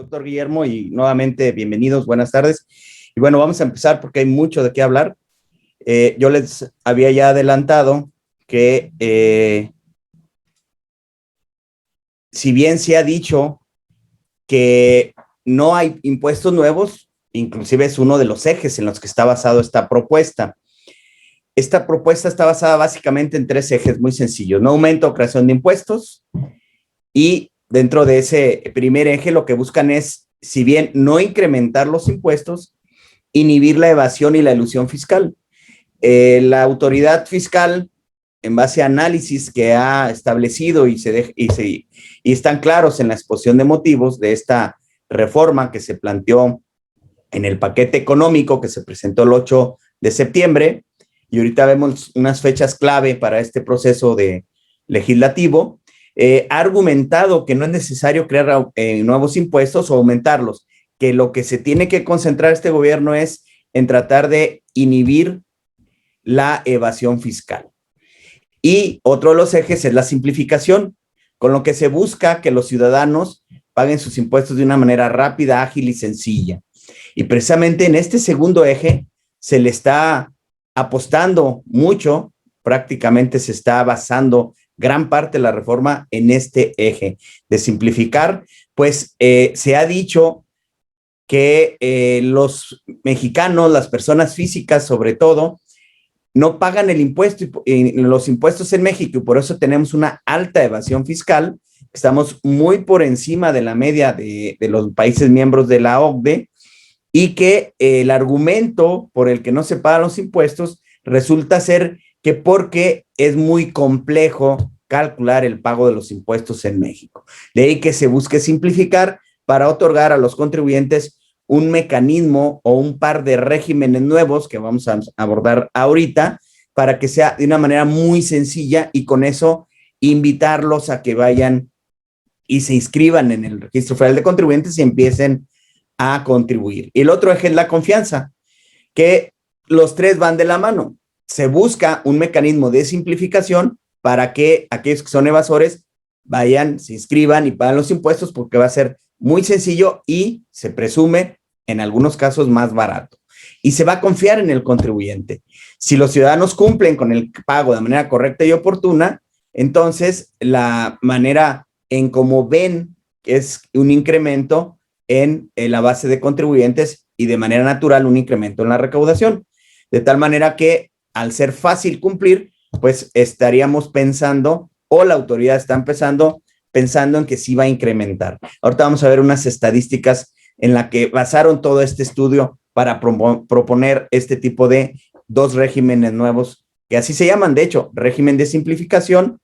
doctor Guillermo, y nuevamente bienvenidos, buenas tardes. Y bueno, vamos a empezar porque hay mucho de qué hablar. Yo les había ya adelantado que si bien se ha dicho que no hay impuestos nuevos, inclusive es uno de los ejes en los que está basado esta propuesta. Esta propuesta está basada básicamente en tres ejes muy sencillos: no aumento o creación de impuestos, y dentro de ese primer eje lo que buscan es, si bien no incrementar los impuestos, inhibir la evasión y la elusión fiscal. La autoridad fiscal, en base a análisis que ha establecido y están claros en la exposición de motivos de esta reforma que se planteó en el paquete económico que se presentó el 8 de septiembre, y ahorita vemos unas fechas clave para este proceso legislativo, ha argumentado que no es necesario crear nuevos impuestos o aumentarlos, que lo que se tiene que concentrar este gobierno es en tratar de inhibir la evasión fiscal. Y otro de los ejes es la simplificación, con lo que se busca que los ciudadanos paguen sus impuestos de una manera rápida, ágil y sencilla. Y precisamente en este segundo eje se le está apostando mucho, prácticamente se está basando gran parte de la reforma en este eje de simplificar. Pues se ha dicho que los mexicanos, las personas físicas sobre todo, no pagan el impuesto y los impuestos en México, y por eso tenemos una alta evasión fiscal. Estamos muy por encima de la media de los países miembros de la OCDE, y que el argumento por el que no se pagan los impuestos resulta ser que porque es muy complejo calcular el pago de los impuestos en México. De ahí que se busque simplificar para otorgar a los contribuyentes un mecanismo o un par de regímenes nuevos que vamos a abordar ahorita, para que sea de una manera muy sencilla, y con eso invitarlos a que vayan y se inscriban en el Registro Federal de Contribuyentes y empiecen a contribuir. Y el otro eje es la confianza, que los tres van de la mano. Se busca un mecanismo de simplificación para que aquellos que son evasores vayan, se inscriban y paguen los impuestos, porque va a ser muy sencillo y se presume en algunos casos más barato. Y se va a confiar en el contribuyente. Si los ciudadanos cumplen con el pago de manera correcta y oportuna, entonces la manera en cómo ven es un incremento en la base de contribuyentes y de manera natural un incremento en la recaudación. De tal manera que al ser fácil cumplir, pues estaríamos pensando, o la autoridad está pensando en que sí va a incrementar. Ahorita vamos a ver unas estadísticas en la que basaron todo este estudio para proponer este tipo de dos regímenes nuevos, que así se llaman, de hecho, régimen de simplificación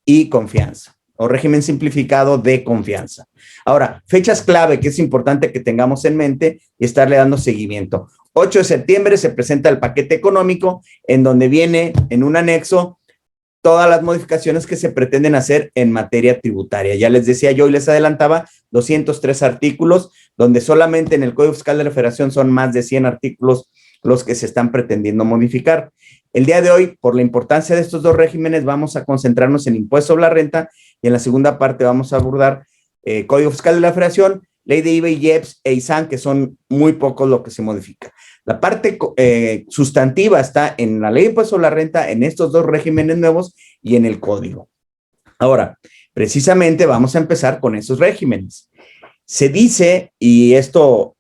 y confianza, o régimen simplificado de confianza. Ahora, fechas clave que es importante que tengamos en mente y estarle dando seguimiento. 8 de septiembre se presenta el paquete económico, en donde viene en un anexo todas las modificaciones que se pretenden hacer en materia tributaria. Ya les decía yo y les adelantaba, 203 artículos, donde solamente en el Código Fiscal de la Federación son más de 100 artículos los que se están pretendiendo modificar. El día de hoy, por la importancia de estos dos regímenes, vamos a concentrarnos en impuesto sobre la renta, y en la segunda parte vamos a abordar Código Fiscal de la Federación, Ley de IVA y IEPS e ISAN, que son muy pocos lo que se modifica. La parte sustantiva está en la Ley de Impuesto sobre la Renta, en estos dos regímenes nuevos y en el Código. Ahora, precisamente vamos a empezar con esos regímenes. Se dice, y esto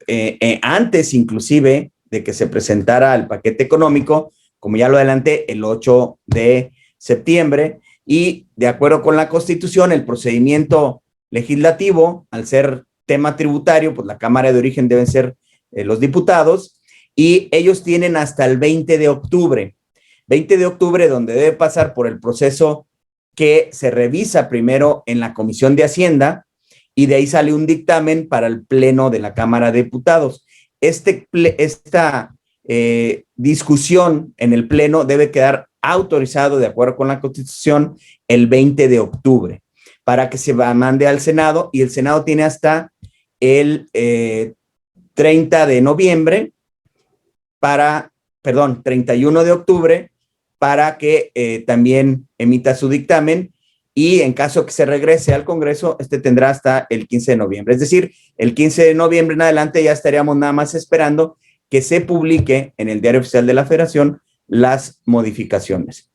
antes inclusive de que se presentara el paquete económico, como ya lo adelanté, el 8 de septiembre, y de acuerdo con la Constitución, el procedimiento legislativo, al ser tema tributario, pues la Cámara de Origen deben ser los diputados, y ellos tienen hasta el 20 de octubre, donde debe pasar por el proceso que se revisa primero en la Comisión de Hacienda, y de ahí sale un dictamen para el Pleno de la Cámara de Diputados. Esta discusión en el Pleno debe quedar autorizado, de acuerdo con la Constitución, el 20 de octubre, para que se mande al Senado, y el Senado tiene hasta el 30 de noviembre 31 de octubre para que también emita su dictamen, y en caso que se regrese al Congreso, tendrá hasta el 15 de noviembre. Es decir, el 15 de noviembre en adelante ya estaríamos nada más esperando que se publique en el Diario Oficial de la Federación las modificaciones.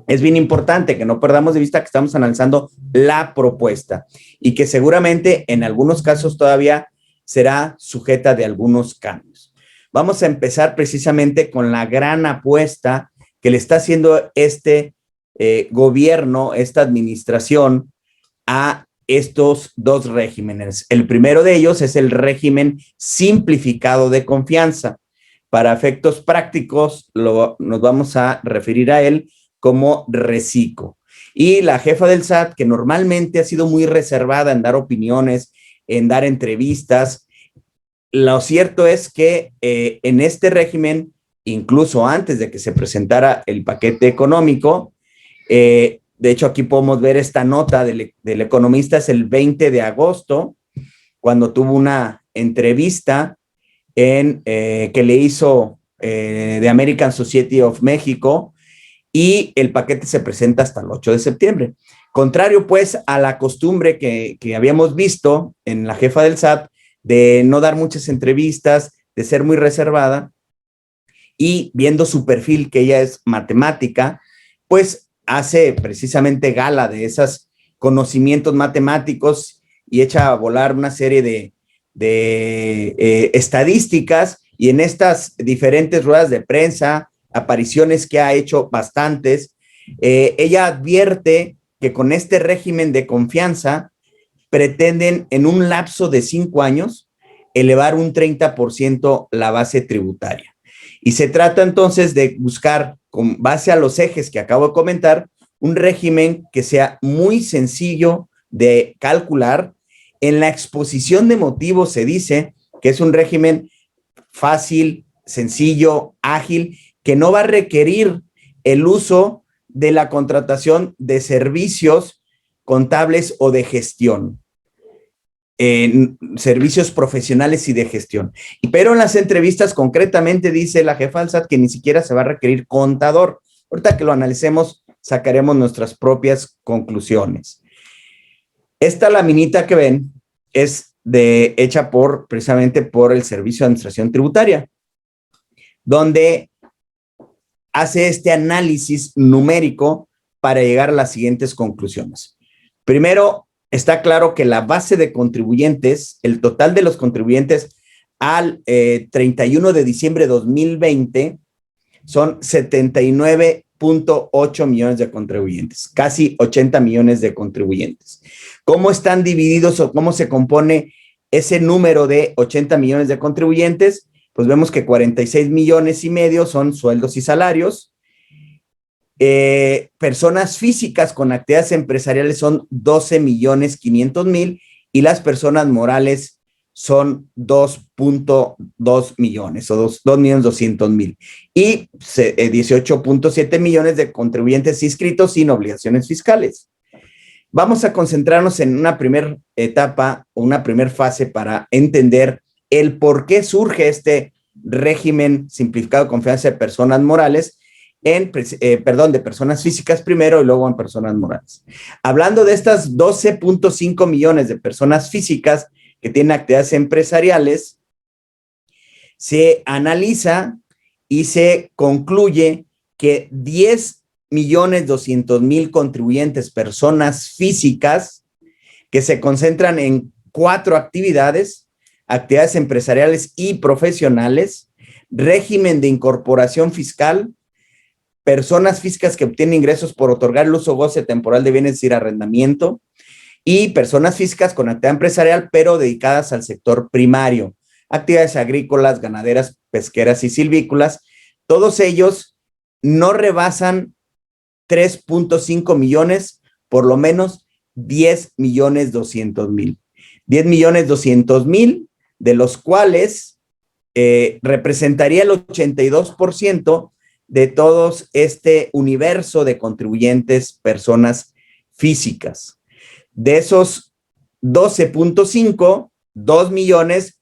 Es bien importante que no perdamos de vista que estamos analizando la propuesta y que seguramente en algunos casos todavía será sujeta de algunos cambios. Vamos a empezar precisamente con la gran apuesta que le está haciendo gobierno, esta administración, a estos dos regímenes. El primero de ellos es el régimen simplificado de confianza. Para efectos prácticos, nos vamos a referir a él como RECICO. Y la jefa del SAT, que normalmente ha sido muy reservada en dar opiniones, en dar entrevistas, lo cierto es que en este régimen, incluso antes de que se presentara el paquete económico, de hecho aquí podemos ver esta nota del economista, es el 20 de agosto, cuando tuvo una entrevista que le hizo The American Society of Mexico, y el paquete se presenta hasta el 8 de septiembre. Contrario, pues, a la costumbre que habíamos visto en la jefa del SAT de no dar muchas entrevistas, de ser muy reservada, y viendo su perfil, que ella es matemática, pues hace precisamente gala de esos conocimientos matemáticos y echa a volar una serie de estadísticas, y en estas diferentes ruedas de prensa, apariciones que ha hecho bastantes, ella advierte que con este régimen de confianza pretenden en un lapso de 5 años elevar un 30% la base tributaria. Y se trata entonces de buscar, con base a los ejes que acabo de comentar, un régimen que sea muy sencillo de calcular. En la exposición de motivos se dice que es un régimen fácil, sencillo, ágil, que no va a requerir el uso de la contratación de servicios contables o de gestión, servicios profesionales y de gestión. Pero en las entrevistas concretamente dice la jefa del SAT que ni siquiera se va a requerir contador. Ahorita que lo analicemos, sacaremos nuestras propias conclusiones. Esta laminita que ven es hecha precisamente por el Servicio de Administración Tributaria, donde hace este análisis numérico para llegar a las siguientes conclusiones. Primero, está claro que la base de contribuyentes, el total de los contribuyentes al 31 de diciembre de 2020 son 79.8 millones de contribuyentes, casi 80 millones de contribuyentes. ¿Cómo están divididos o cómo se compone ese número de 80 millones de contribuyentes? Pues vemos que 46 millones y medio son sueldos y salarios. Personas físicas con actividades empresariales son 12 millones 500 mil y las personas morales son 2.2 millones o 2 millones 200 mil y 18.7 millones de contribuyentes inscritos sin obligaciones fiscales. Vamos a concentrarnos en una primera etapa o una primera fase para entender el por qué surge este régimen simplificado de confianza de personas morales, de personas físicas primero y luego en personas morales. Hablando de estas 12.5 millones de personas físicas que tienen actividades empresariales, se analiza y se concluye que 10.200.000 contribuyentes, personas físicas, que se concentran en 4 actividades empresariales y profesionales, régimen de incorporación fiscal, personas físicas que obtienen ingresos por otorgar el uso o goce temporal de bienes, es decir, arrendamiento, y personas físicas con actividad empresarial, pero dedicadas al sector primario, actividades agrícolas, ganaderas, pesqueras y silvícolas. Todos ellos no rebasan 3.5 millones, por lo menos 10.200.000. 10.200.000, de los cuales representaría el 82% de todos este universo de contribuyentes, personas físicas. De esos 12.5, 2 millones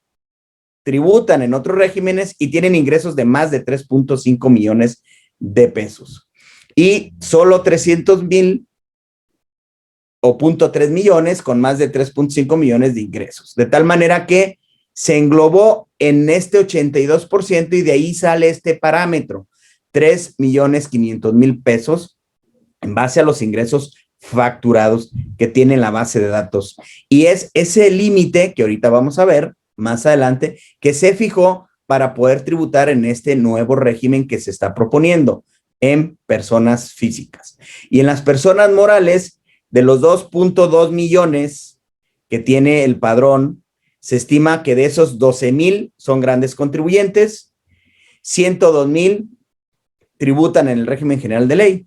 tributan en otros regímenes y tienen ingresos de más de 3.5 millones de pesos. Y solo 300.000 o 0.3 millones con más de 3.5 millones de ingresos. De tal manera que se englobó en este 82% y de ahí sale este parámetro, 3.500.000 pesos en base a los ingresos facturados que tiene la base de datos. Y es ese límite que ahorita vamos a ver más adelante que se fijó para poder tributar en este nuevo régimen que se está proponiendo en personas físicas. Y en las personas morales, de los 2.2 millones que tiene el padrón, se estima que de esos 12,000 son grandes contribuyentes, 102,000 tributan en el régimen general de ley.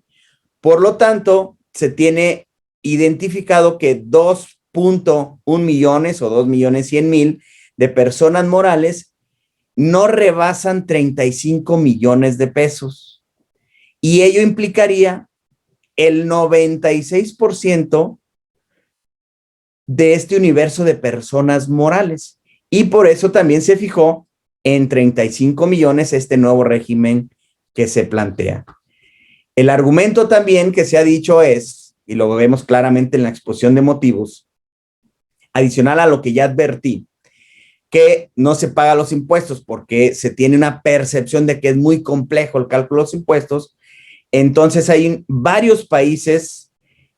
Por lo tanto, se tiene identificado que 2.1 millones o 2.100.000 de personas morales no rebasan 35 millones de pesos. Y ello implicaría el 96% de este universo de personas morales. Y por eso también se fijó en 35 millones este nuevo régimen que se plantea. El argumento también que se ha dicho es, y lo vemos claramente en la exposición de motivos, adicional a lo que ya advertí, que no se pagan los impuestos porque se tiene una percepción de que es muy complejo el cálculo de los impuestos. Entonces hay varios países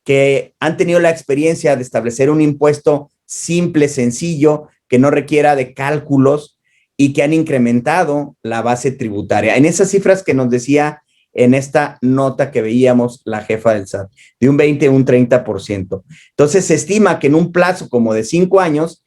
que han tenido la experiencia de establecer un impuesto simple, sencillo, que no requiera de cálculos y que han incrementado la base tributaria. En esas cifras que nos decía en esta nota que veíamos la jefa del SAT, de un 20 a un 30%. Entonces se estima que en un plazo como de 5 años,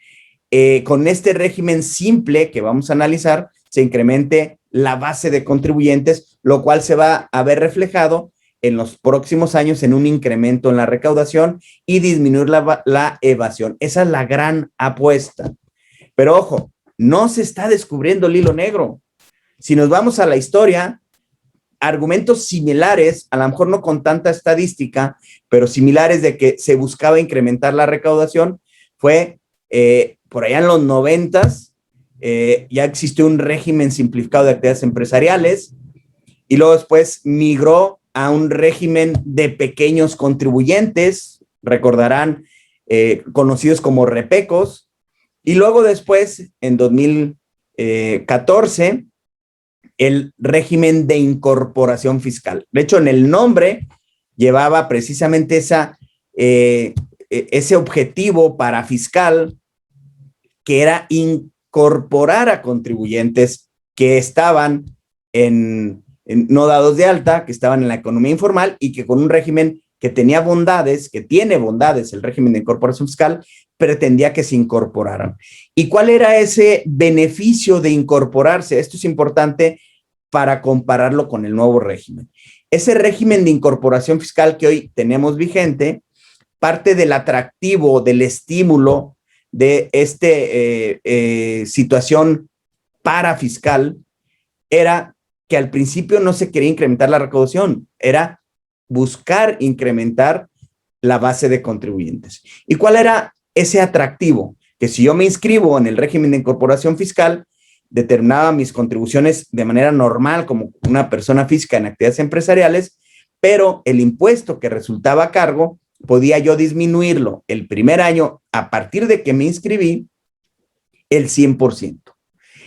con este régimen simple que vamos a analizar, se incremente la base de contribuyentes, lo cual se va a ver reflejado en los próximos años en un incremento en la recaudación y disminuir la evasión. Esa es la gran apuesta. Pero ojo, no se está descubriendo el hilo negro. Si nos vamos a la historia, argumentos similares, a lo mejor no con tanta estadística, pero similares de que se buscaba incrementar la recaudación, fue por allá en los 90s, ya existió un régimen simplificado de actividades empresariales y luego después migró a un régimen de pequeños contribuyentes, recordarán, conocidos como repecos, y luego después, en 2014, el régimen de incorporación fiscal. De hecho, en el nombre llevaba precisamente ese objetivo para fiscal, que era incorporar a contribuyentes que estaban no dados de alta, que estaban en la economía informal y que con un régimen que tenía bondades, que tiene bondades, el régimen de incorporación fiscal, pretendía que se incorporaran. ¿Y cuál era ese beneficio de incorporarse? Esto es importante para compararlo con el nuevo régimen. Ese régimen de incorporación fiscal que hoy tenemos vigente, parte del atractivo, del estímulo de esta situación parafiscal era que al principio no se quería incrementar la recaudación, era buscar incrementar la base de contribuyentes. ¿Y cuál era ese atractivo? Que si yo me inscribo en el régimen de incorporación fiscal, determinaba mis contribuciones de manera normal como una persona física en actividades empresariales, pero el impuesto que resultaba a cargo podía yo disminuirlo el primer año a partir de que me inscribí el 100%.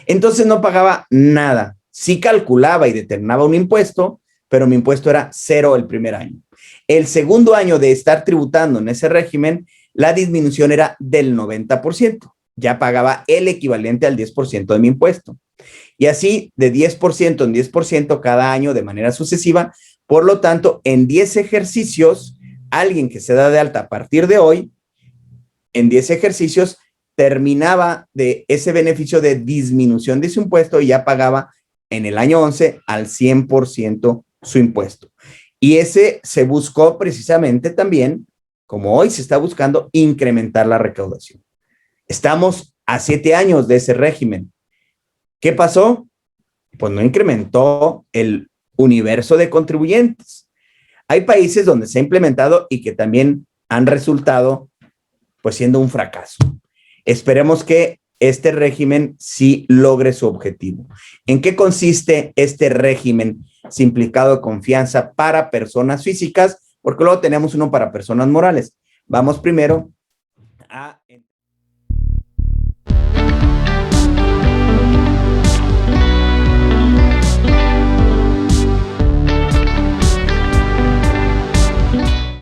Entonces no pagaba nada. Sí calculaba y determinaba un impuesto, pero mi impuesto era 0 el primer año. El segundo año de estar tributando en ese régimen, la disminución era del 90%. Ya pagaba el equivalente al 10% de mi impuesto. Y así de 10% en 10% cada año de manera sucesiva. Por lo tanto, en 10 ejercicios, alguien que se da de alta a partir de hoy, en 10 ejercicios, terminaba de ese beneficio de disminución de su impuesto y ya pagaba en el año 11 al 100% su impuesto. Y ese se buscó precisamente también, como hoy se está buscando, incrementar la recaudación. Estamos a 7 años de ese régimen. ¿Qué pasó? Pues no incrementó el universo de contribuyentes. Hay países donde se ha implementado y que también han resultado pues siendo un fracaso. Esperemos que este régimen sí logre su objetivo. ¿En qué consiste este régimen simplificado de confianza para personas físicas? Porque luego tenemos uno para personas morales. Vamos primero a